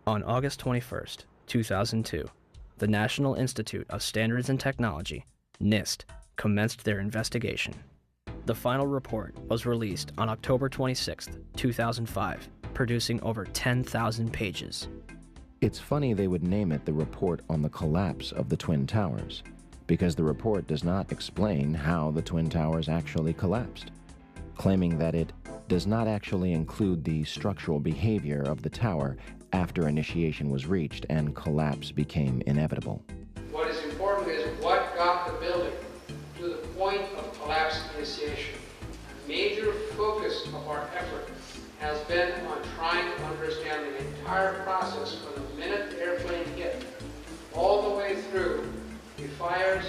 On August 21st, 2002, the National Institute of Standards and Technology, NIST, commenced their investigation. The final report was released on October 26, 2005, producing over 10,000 pages. It's funny they would name it the Report on the Collapse of the Twin Towers, because the report does not explain how the Twin Towers actually collapsed, claiming that it does not actually include the structural behavior of the tower after initiation was reached and collapse became inevitable. What is important is what got the building to the point of collapse initiation. A major focus of our effort has been on trying to understand the entire process from the minute the airplane hit, all the way through the fires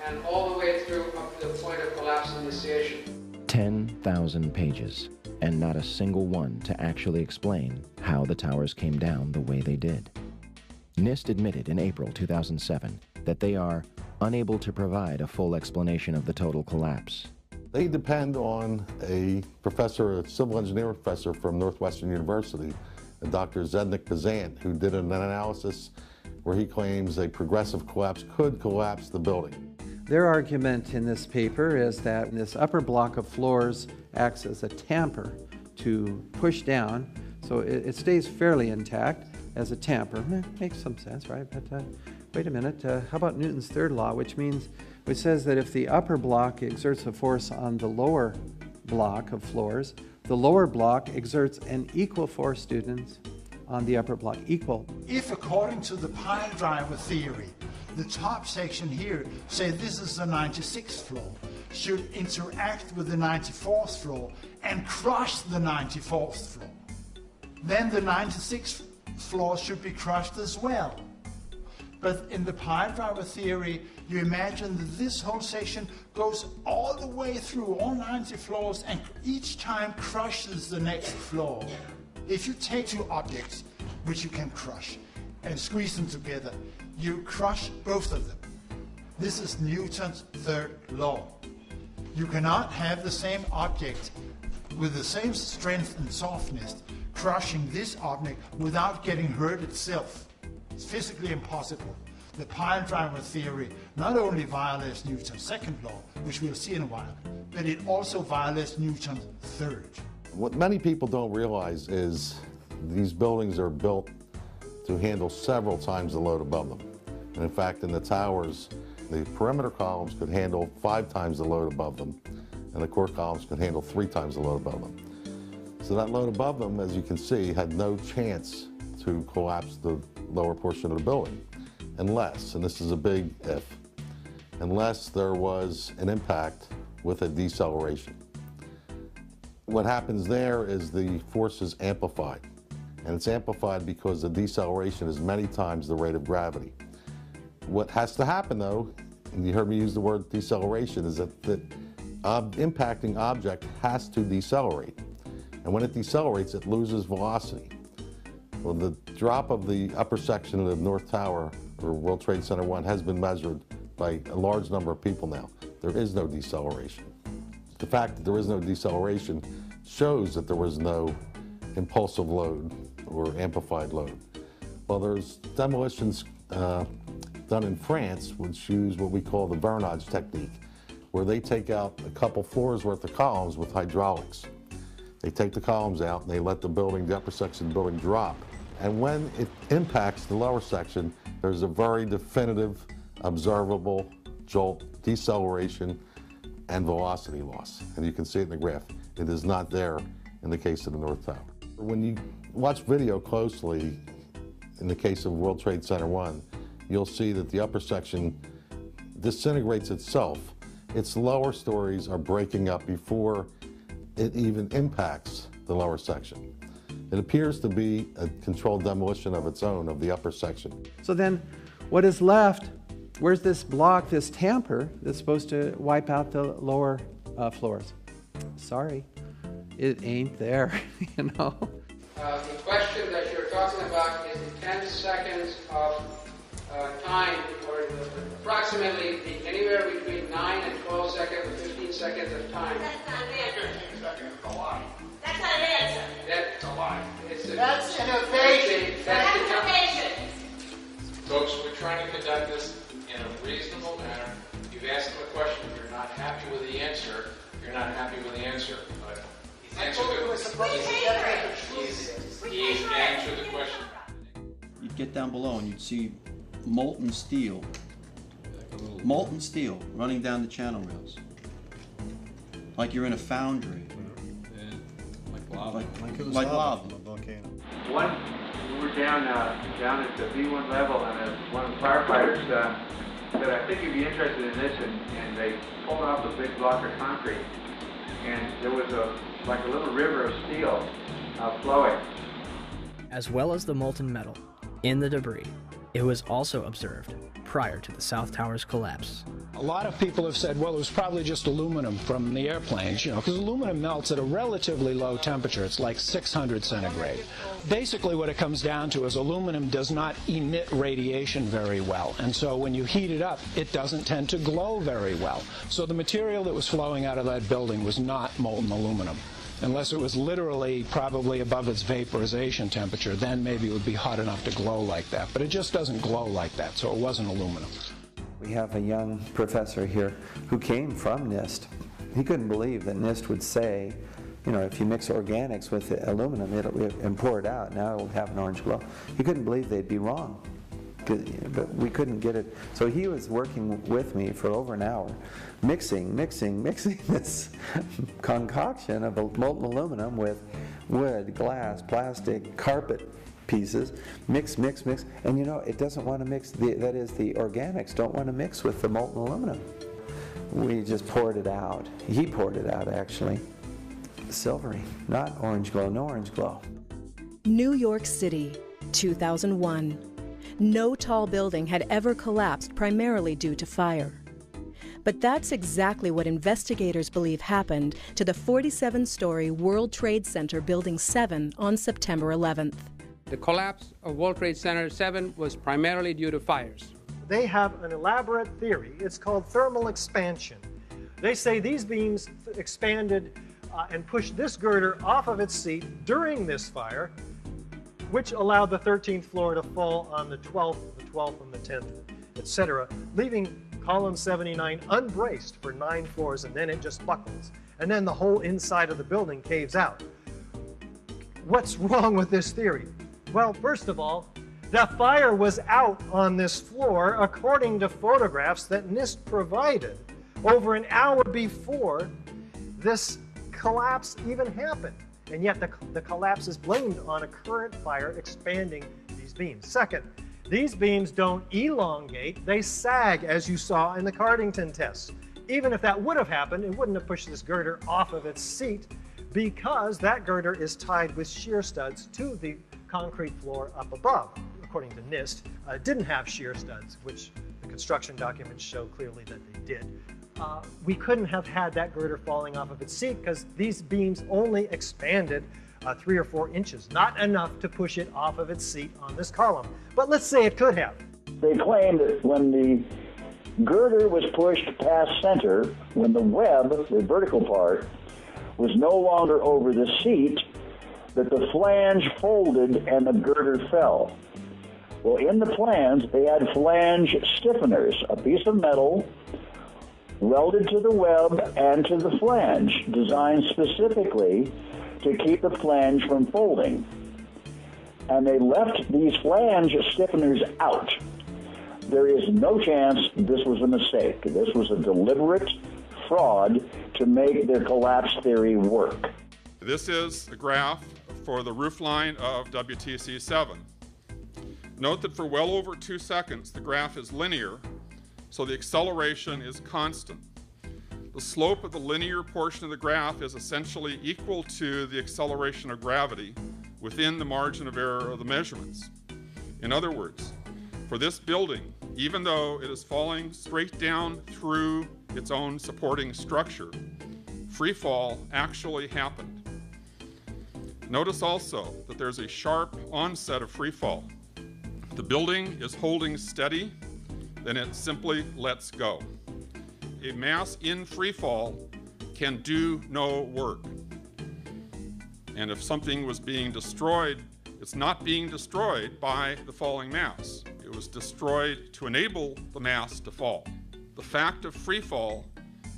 and all the way through up to the point of collapse initiation. 10,000 pages, and not a single one to actually explain how the towers came down the way they did. NIST admitted in April 2007 that they are unable to provide a full explanation of the total collapse. They depend on a professor, a civil engineering professor from Northwestern University, Dr. Bažant, who did an analysis where he claims a progressive collapse could collapse the building. Their argument in this paper is that this upper block of floors acts as a tamper to push down, so it stays fairly intact as a tamper. Makes some sense, right? But wait a minute, how about Newton's third law, which says that if the upper block exerts a force on the lower block of floors, the lower block exerts an equal force, students, on the upper block, equal. If, according to the pile driver theory, the top section here, say this is the 96th floor, should interact with the 94th floor and crush the 94th floor, then the 96th floor should be crushed as well. But in the pile driver theory, you imagine that this whole section goes all the way through all 90 floors and each time crushes the next floor. If you take two objects, which you can crush, and squeeze them together, you crush both of them. This is Newton's third law. You cannot have the same object with the same strength and softness crushing this object without getting hurt itself. It's physically impossible. The pile driver theory not only violates Newton's second law, which we'll see in a while, but it also violates Newton's third. What many people don't realize is these buildings are built to handle several times the load above them. And in fact, in the towers, the perimeter columns could handle 5 times the load above them, and the core columns could handle 3 times the load above them. So that load above them, as you can see, had no chance to collapse the lower portion of the building, unless, and this is a big if, unless there was an impact with a deceleration. What happens there is the force is amplified, and it's amplified because the deceleration is many times the rate of gravity. What has to happen, though, and you heard me use the word deceleration, is that the impacting object has to decelerate. And when it decelerates, it loses velocity. Well, the drop of the upper section of the North Tower, or World Trade Center 1, has been measured by a large number of people now. There is no deceleration. The fact that there is no deceleration shows that there was no impulsive load or amplified load. Well, there's demolitions done in France which use what we call the vernage technique, where they take out a couple floors worth of columns with hydraulics. They take the columns out and they let the building, the upper section of the building, drop. And when it impacts the lower section, there's a very definitive, observable jolt, deceleration, and velocity loss. And you can see it in the graph. It is not there in the case of the North Tower. When you watch video closely, in the case of World Trade Center 1, you'll see that the upper section disintegrates itself. Its lower stories are breaking up before it even impacts the lower section. It appears to be a controlled demolition of its own of the upper section. So then what is left? Where's this block, this tamper that's supposed to wipe out the lower floors? Sorry, it ain't there, you know. The question that you're talking about is the 10 seconds of time, or approximately anywhere between 9 and 12 seconds or 15 seconds of time. That's not the answer. 15 seconds is a lie. That's not an answer. That's a lie. It's That's innovation. That's innovation. Folks, we're trying to conduct this in a reasonable manner. You've asked him a question. If you're not happy with the answer, you're not happy with the answer. But he's answered the question. You'd get down below and you'd see molten steel running down the channel rails. Like you're in a foundry. Like lava. Volcano. One, we were down at the B1 level, and one of the firefighters said, I think you'd be interested in this, and they pulled off a big block of concrete, and there was like a little river of steel flowing. As well as the molten metal in the debris, it was also observed prior to the South Tower's collapse. A lot of people have said, well, it was probably just aluminum from the airplanes, because aluminum melts at a relatively low temperature. It's like 600 centigrade. Basically what it comes down to is aluminum does not emit radiation very well, and so when you heat it up, it doesn't tend to glow very well. So the material that was flowing out of that building was not molten aluminum. Unless it was literally probably above its vaporization temperature, then maybe it would be hot enough to glow like that. But it just doesn't glow like that, so it wasn't aluminum. We have a young professor here who came from NIST. He couldn't believe that NIST would say, if you mix organics with aluminum and pour it out, now it will have an orange glow. He couldn't believe they'd be wrong, but we couldn't get it. So he was working with me for over an hour, mixing this concoction of molten aluminum with wood, glass, plastic, carpet pieces, mix, and it doesn't want to mix, that is, the organics don't want to mix with the molten aluminum. We just poured it out. He poured it out, actually. Silvery, not orange glow, no orange glow. New York City, 2001. No tall building had ever collapsed primarily due to fire. But that's exactly what investigators believe happened to the 47-story World Trade Center Building 7 on September 11th. The collapse of World Trade Center 7 was primarily due to fires. They have an elaborate theory. It's called thermal expansion. They say these beams expanded and pushed this girder off of its seat during this fire, which allowed the 13th floor to fall on the 12th, the 12th, and the 10th, etc., leaving column 79 unbraced for 9 floors, and then it just buckles. And then the whole inside of the building caves out. What's wrong with this theory? Well, first of all, the fire was out on this floor according to photographs that NIST provided over an hour before this collapse even happened. And yet the collapse is blamed on a current fire expanding these beams. Second, these beams don't elongate, they sag, as you saw in the Cardington test. Even if that would have happened, it wouldn't have pushed this girder off of its seat because that girder is tied with shear studs to the concrete floor up above. According to NIST, it didn't have shear studs, which the construction documents show clearly that they did. We couldn't have had that girder falling off of its seat because these beams only expanded 3 or 4 inches, not enough to push it off of its seat on this column. But let's say it could have. They claim that when the girder was pushed past center, when the web, the vertical part, was no longer over the seat, that the flange folded and the girder fell. Well, in the plans, they had flange stiffeners, a piece of metal welded to the web and to the flange, designed specifically to keep the flange from folding. And they left these flange stiffeners out. There is no chance this was a mistake. This was a deliberate fraud to make their collapse theory work. This is a graph for the roofline of WTC 7. Note that for well over 2 seconds, the graph is linear, so the acceleration is constant. The slope of the linear portion of the graph is essentially equal to the acceleration of gravity within the margin of error of the measurements. In other words, for this building, even though it is falling straight down through its own supporting structure, free fall actually happened. Notice also that there's a sharp onset of free fall. The building is holding steady, then it simply lets go. A mass in free fall can do no work. And if something was being destroyed It's not being destroyed by the falling mass. It was destroyed to enable the mass to fall. The fact of free fall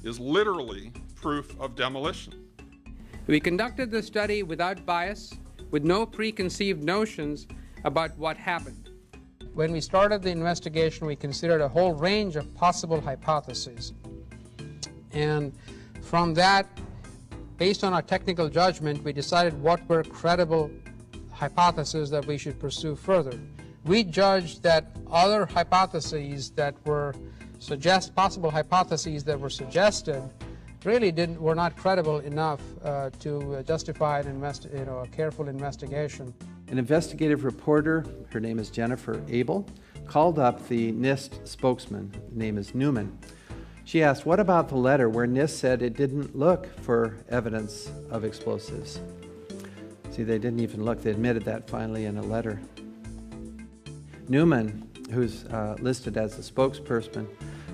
is literally proof of demolition. We conducted the study without bias, with no preconceived notions about what happened. When we started the investigation, we considered a whole range of possible hypotheses. And from that, based on our technical judgment, we decided what were credible hypotheses that we should pursue further. We judged that other hypotheses that were possible hypotheses that were suggested really were not credible enough to justify a careful investigation. An investigative reporter, her name is Jennifer Abel, called up the NIST spokesman, his name is Newman. She asked, what about the letter where NIST said it didn't look for evidence of explosives? See, they didn't even look. They admitted that finally in a letter. Newman, who's listed as the spokesperson,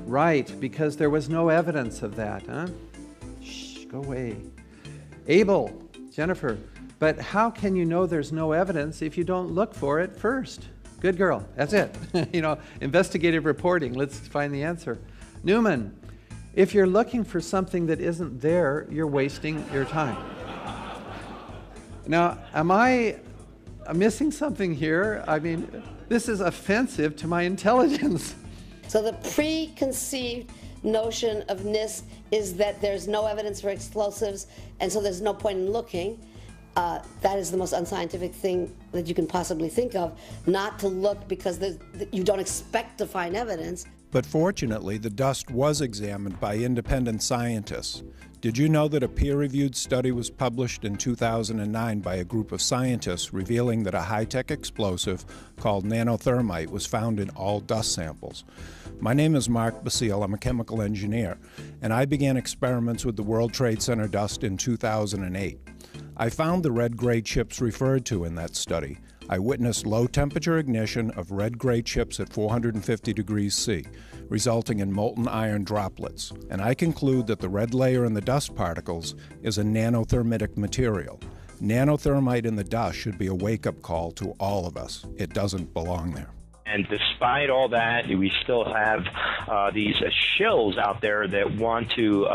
right, because there was no evidence of that, huh? Shh, go away. Abel, Jennifer, but how can you know there's no evidence if you don't look for it first? Good girl, that's it. Investigative reporting, let's find the answer. Newman, if you're looking for something that isn't there, you're wasting your time. Now, am I missing something here? I mean, this is offensive to my intelligence. So the preconceived notion of NIST is that there's no evidence for explosives, and so there's no point in looking. That is the most unscientific thing that you can possibly think of, not to look because you don't expect to find evidence. But fortunately, the dust was examined by independent scientists. Did you know that a peer-reviewed study was published in 2009 by a group of scientists revealing that a high-tech explosive called nanothermite was found in all dust samples? My name is Mark Basile. I'm a chemical engineer, and I began experiments with the World Trade Center dust in 2008. I found the red-gray chips referred to in that study. I witnessed low-temperature ignition of red-gray chips at 450 degrees C, resulting in molten iron droplets. And I conclude that the red layer in the dust particles is a nanothermitic material. Nanothermite in the dust should be a wake-up call to all of us. It doesn't belong there. And despite all that, we still have these shills out there that want to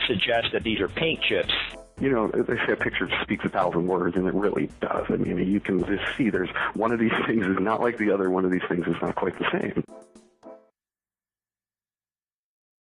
suggest that these are paint chips. You know, they say a picture speaks 1,000 words, and it really does. I mean, you can just see there's one of these things is not like the other, one of these things is not quite the same.